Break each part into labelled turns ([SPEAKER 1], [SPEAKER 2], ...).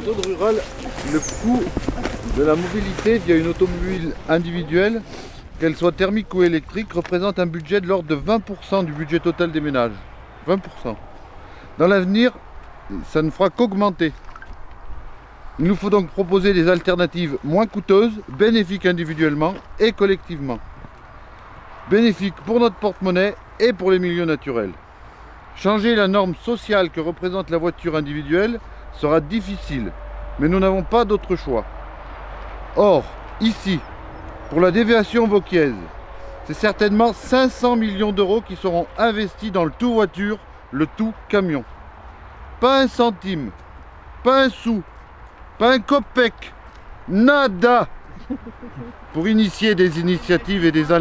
[SPEAKER 1] zone rurale, le coût de la mobilité via une automobile individuelle, qu'elle soit thermique ou électrique, représente un budget de l'ordre de 20% du budget total des ménages. 20%. Dans l'avenir, ça ne fera qu'augmenter. Il nous faut donc proposer des alternatives moins coûteuses, bénéfiques individuellement et collectivement. Bénéfiques pour notre porte-monnaie et pour les milieux naturels. Changer la norme sociale que représente la voiture individuelle sera difficile, mais nous n'avons pas d'autre choix. Or, ici, pour la déviation vauquiaise, c'est certainement 500 millions d'euros qui seront investis dans le tout voiture, le tout camion. Pas un centime, pas un sou, pas un copec, nada pour initier des initiatives et des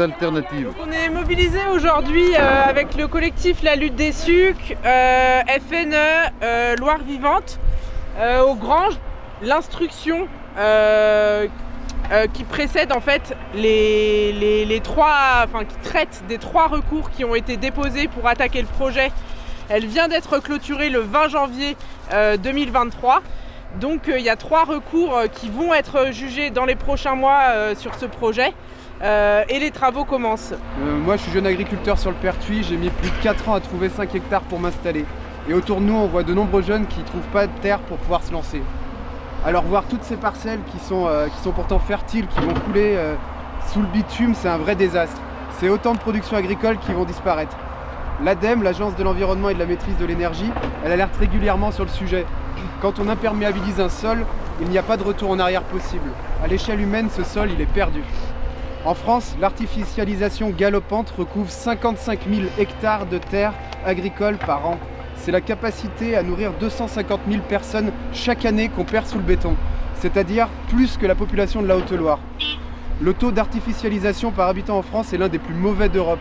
[SPEAKER 1] alternatives.
[SPEAKER 2] On est mobilisé aujourd'hui avec le collectif La Lutte des Sucs, FNE, Loire Vivante, aux Granges, l'instruction qui précède en fait les trois, qui traite des 3 recours qui ont été déposés pour attaquer le projet. Elle vient d'être clôturée le 20 janvier 2023. Donc il y a 3 recours qui vont être jugés dans les prochains mois sur ce projet et les travaux commencent.
[SPEAKER 3] Moi je suis jeune agriculteur sur le Pertuis, j'ai mis plus de 4 ans à trouver 5 hectares pour m'installer. Et autour de nous on voit de nombreux jeunes qui ne trouvent pas de terre pour pouvoir se lancer. Alors voir toutes ces parcelles qui sont pourtant fertiles, qui vont couler sous le bitume, c'est un vrai désastre. C'est autant de productions agricoles qui vont disparaître. L'ADEME, l'Agence de l'environnement et de la maîtrise de l'énergie, elle alerte régulièrement sur le sujet. Quand on imperméabilise un sol, il n'y a pas de retour en arrière possible. À l'échelle humaine, ce sol, il est perdu. En France, l'artificialisation galopante recouvre 55 000 hectares de terres agricoles par an. C'est la capacité à nourrir 250 000 personnes chaque année qu'on perd sous le béton, c'est-à-dire plus que la population de la Haute-Loire. Le taux d'artificialisation par habitant en France est l'un des plus mauvais d'Europe.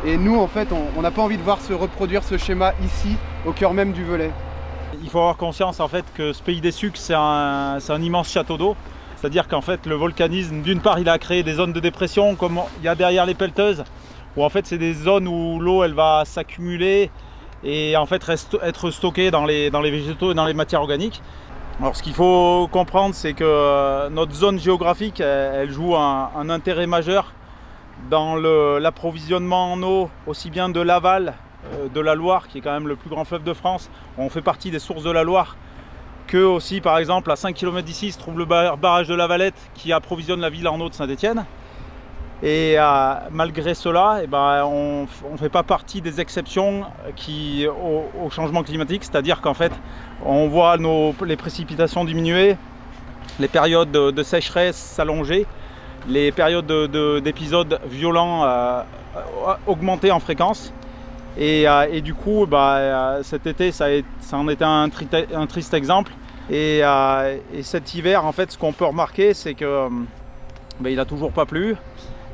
[SPEAKER 3] Et nous, en fait, on n'a pas envie de voir se reproduire ce schéma ici, au cœur même du Velay.
[SPEAKER 4] Il faut avoir conscience en fait que ce pays des sucs, c'est un immense château d'eau. C'est-à-dire qu'en fait, le volcanisme, d'une part, il a créé des zones de dépression, comme il y a derrière les pelleteuses, où en fait, c'est des zones où l'eau, elle va s'accumuler et en fait être stockée dans les végétaux et dans les matières organiques. Alors, ce qu'il faut comprendre, c'est que notre zone géographique, elle joue un intérêt majeur dans l'approvisionnement en eau, aussi bien de l'aval de la Loire, qui est quand même le plus grand fleuve de France. On fait partie des sources de la Loire, que aussi par exemple à 5 km d'ici se trouve le barrage de la Valette qui approvisionne la ville en eau de Saint-Étienne. Et malgré cela, on ne fait pas partie des exceptions au changement climatique, c'est-à-dire qu'en fait on voit les précipitations diminuer, les périodes de sécheresse s'allonger, les périodes d'épisodes violents augmenter en fréquence. Et du coup, cet été, ça en était un triste exemple. Et cet hiver, en fait, ce qu'on peut remarquer, c'est que il n'a toujours pas plu.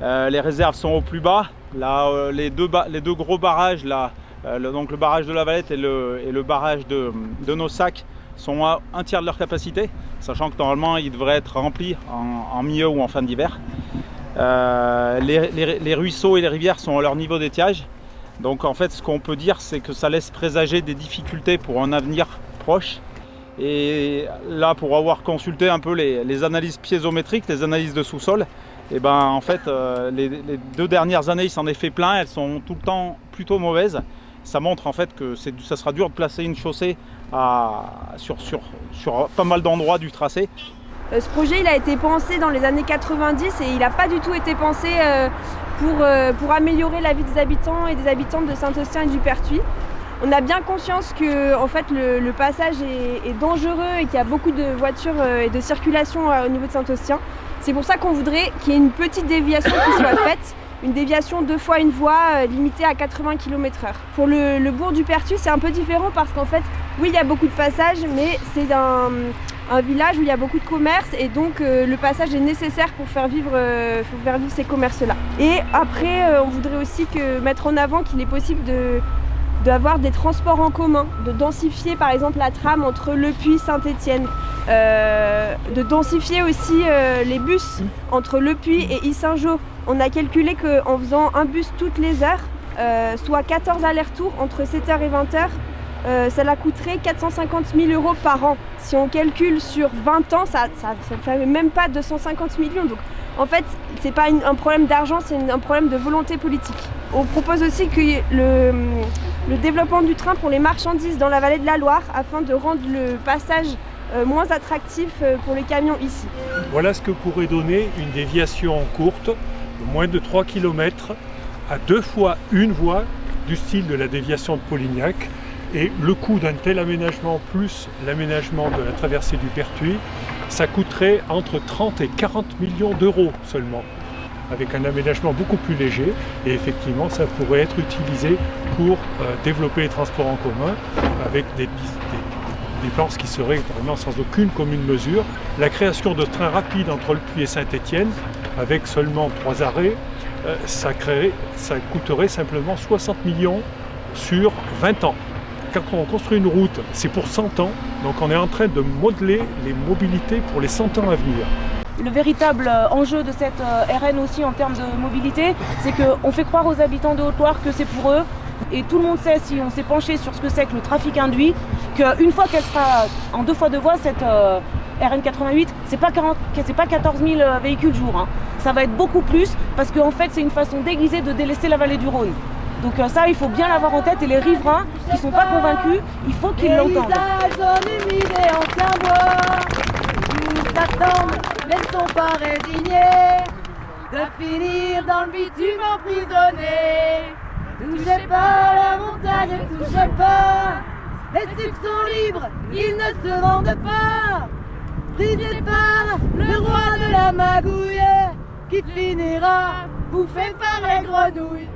[SPEAKER 4] Les réserves sont au plus bas. Là, les deux gros barrages, donc le barrage de la Valette et le barrage de Nossac, sont à 1/3 de leur capacité, sachant que normalement, ils devraient être remplis en milieu ou en fin d'hiver. Les ruisseaux et les rivières sont à leur niveau d'étiage. Donc en fait, ce qu'on peut dire, c'est que ça laisse présager des difficultés pour un avenir proche. Et là, pour avoir consulté un peu les analyses piézométriques, les analyses de sous-sol, en fait, les 2 dernières années, il s'en est fait plein. Elles sont tout le temps plutôt mauvaises. Ça montre en fait que ça sera dur de placer une chaussée sur pas mal d'endroits du tracé.
[SPEAKER 5] Ce projet, il a été pensé dans les années 90 et il n'a pas du tout été pensé pour améliorer la vie des habitants et des habitantes de Saint-Austien et du Pertuis. On a bien conscience que en fait, le passage est dangereux et qu'il y a beaucoup de voitures et de circulation au niveau de Saint-Austien. C'est pour ça qu'on voudrait qu'il y ait une petite déviation qui soit faite, une déviation 2 fois une voie limitée à 80 km/h. Pour le bourg du Pertuis, c'est un peu différent parce qu'en fait, oui, il y a beaucoup de passages, mais c'est un village où il y a beaucoup de commerces et donc le passage est nécessaire pour faire vivre ces commerces-là. Et après, on voudrait aussi mettre en avant qu'il est possible d'avoir des transports en commun, de densifier par exemple la tram entre Le Puy et Saint-Étienne, de densifier aussi les bus entre Le Puy et Yssingeaux. On a calculé qu'en faisant un bus toutes les heures, soit 14 allers-retours entre 7h et 20h, cela coûterait 450 000 € par an. Si on calcule sur 20 ans, ça ne fait même pas 250 millions. Donc en fait, ce n'est pas un problème d'argent, c'est un problème de volonté politique. On propose aussi que le développement du train pour les marchandises dans la vallée de la Loire afin de rendre le passage moins attractif pour les camions ici.
[SPEAKER 6] Voilà ce que pourrait donner une déviation courte de moins de 3 km à 2 fois une voie du style de la déviation de Polignac. Et le coût d'un tel aménagement plus l'aménagement de la traversée du Pertuis, ça coûterait entre 30 et 40 millions d'euros seulement, avec un aménagement beaucoup plus léger. Et effectivement, ça pourrait être utilisé pour développer les transports en commun avec des dépenses qui seraient vraiment sans aucune commune mesure. La création de trains rapides entre Le Puy et Saint-Étienne, avec seulement 3 arrêts, ça coûterait simplement 60 millions sur 20 ans. Quand on construit une route, c'est pour 100 ans, donc on est en train de modeler les mobilités pour les 100 ans à venir.
[SPEAKER 7] Le véritable enjeu de cette RN aussi en termes de mobilité, c'est qu'on fait croire aux habitants de Haute-Loire que c'est pour eux. Et tout le monde sait, si on s'est penché sur ce que c'est que le trafic induit, qu'une fois qu'elle sera en 2 fois 2 voies, cette RN 88, c'est pas 14 000 véhicules jour. Hein. Ça va être beaucoup plus, parce qu'en fait c'est une façon déguisée de délaisser la vallée du Rhône. Donc ça, il faut bien l'avoir en tête, et les riverains qui ne sont pas convaincus, il faut qu'ils l'entendent.
[SPEAKER 8] Tous attendent, mais ne sont pas résignés de finir dans le bitume emprisonnés. Touchez pas la montagne, touchez pas. Les sucres sont libres, ils ne se vendent pas. Brisés par le roi de la magouille, qui finira bouffé par les grenouilles.